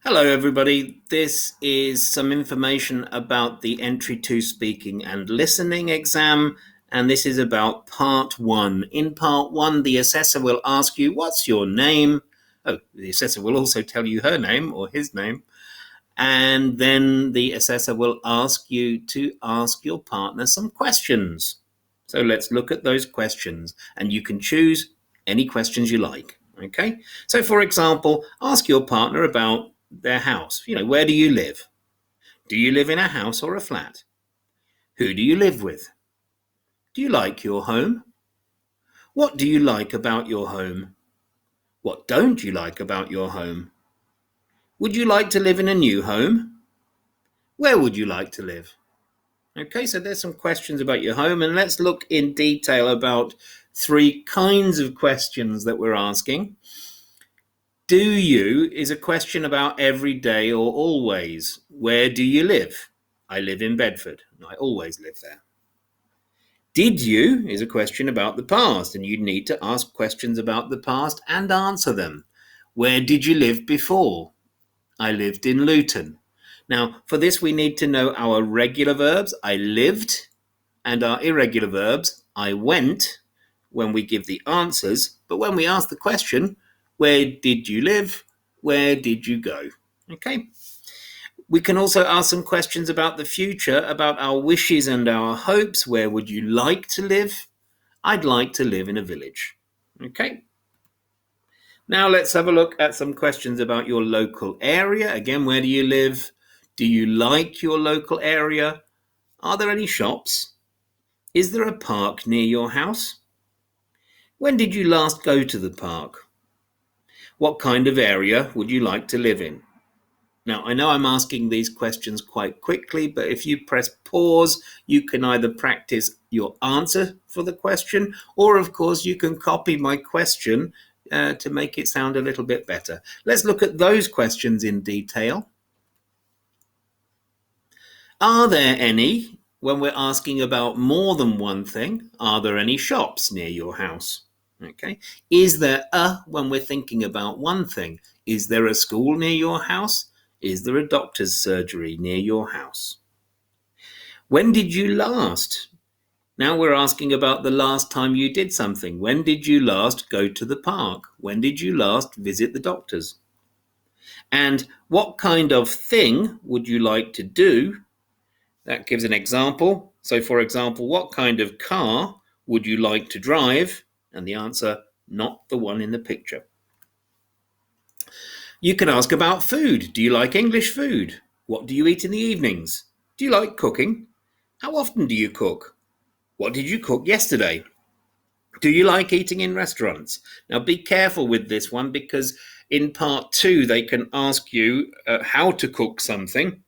Hello everybody, this is some information about the Entry 2 Speaking and Listening exam, and this is about part 1. In part 1, the assessor will ask you, what's your name? Oh, the assessor will also tell you her name or his name, and then the assessor will ask you to ask your partner some questions. So let's look at those questions, and you can choose any questions you like. Okay, so for example, ask your partner about their house. Where do you live? Do you live in a house or a flat? Who do you live with? Do you like your home? What do you like about your home? What don't you like about your home? Would you like to live in a new home? Where would you like to live? Okay, so there's some questions about your home, and let's look in detail about 3 kinds of questions that we're asking. Do you is a question about every day or always. Where do you live? I live in Bedford. I always live there. Did you is a question about the past, and you need to ask questions about the past and answer them. Where did you live before? I lived in Luton. Now, for this, we need to know our regular verbs, I lived, and our irregular verbs, I went, when we give the answers. But when we ask the question, where did you live? Where did you go? Okay. We can also ask some questions about the future, about our wishes and our hopes. Where would you like to live? I'd like to live in a village. Okay. Now let's have a look at some questions about your local area. Again, where do you live? Do you like your local area? Are there any shops? Is there a park near your house? When did you last go to the park? What kind of area would you like to live in? Now, I know I'm asking these questions quite quickly, but if you press pause, you can either practice your answer for the question, or of course you can copy my question to make it sound a little bit better. Let's look at those questions in detail. Are there any, when we're asking about more than one thing, are there any shops near your house? Okay. Is there a, when we're thinking about one thing? Is there a school near your house? Is there a doctor's surgery near your house? When did you last? Now we're asking about the last time you did something. When did you last go to the park? When did you last visit the doctors? And what kind of thing would you like to do? That gives an example. So for example, what kind of car would you like to drive? And the answer, not the one in the picture. You can ask about food. Do you like English food? What do you eat in the evenings? Do you like cooking? How often do you cook? What did you cook yesterday? Do you like eating in restaurants? Now be careful with this one, because in part 2 they can ask you how to cook something.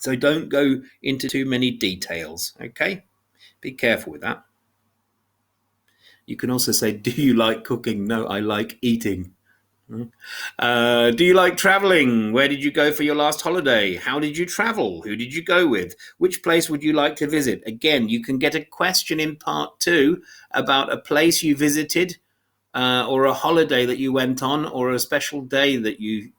So don't go into too many details, okay? Be careful with that. You can also say, do you like cooking? No, I like eating. Do you like traveling? Where did you go for your last holiday? How did you travel? Who did you go with? Which place would you like to visit? Again, you can get a question in part 2 about a place you visited, or a holiday that you went on, or a special day that you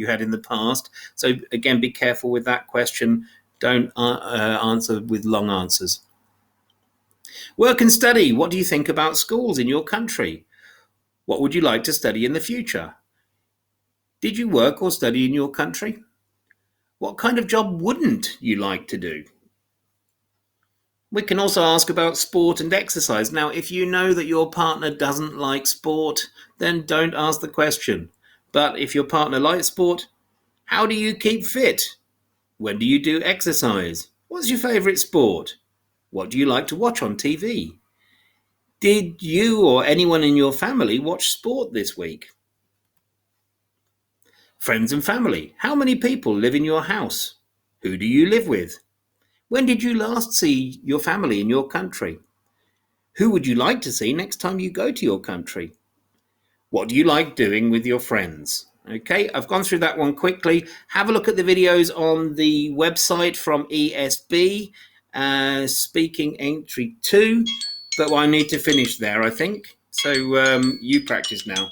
had in the past. So again, be careful with that question. Don't answer with long answers. Work and study. What do you think about schools in your country? What would you like to study in the future? Did you work or study in your country? What kind of job wouldn't you like to do? We can also ask about sport and exercise. Now, if you know that your partner doesn't like sport, then don't ask the question. But if your partner likes sport, how do you keep fit? When do you do exercise? What's your favourite sport? What do you like to watch on TV? Did you or anyone in your family watch sport this week? Friends and family. How many people live in your house? Who do you live with? When did you last see your family in your country? Who would you like to see next time you go to your country? What do you like doing with your friends? Okay, I've gone through that one quickly. Have a look at the videos on the website from ESB, Speaking Entry 2, but I need to finish there, I think. So you practice now.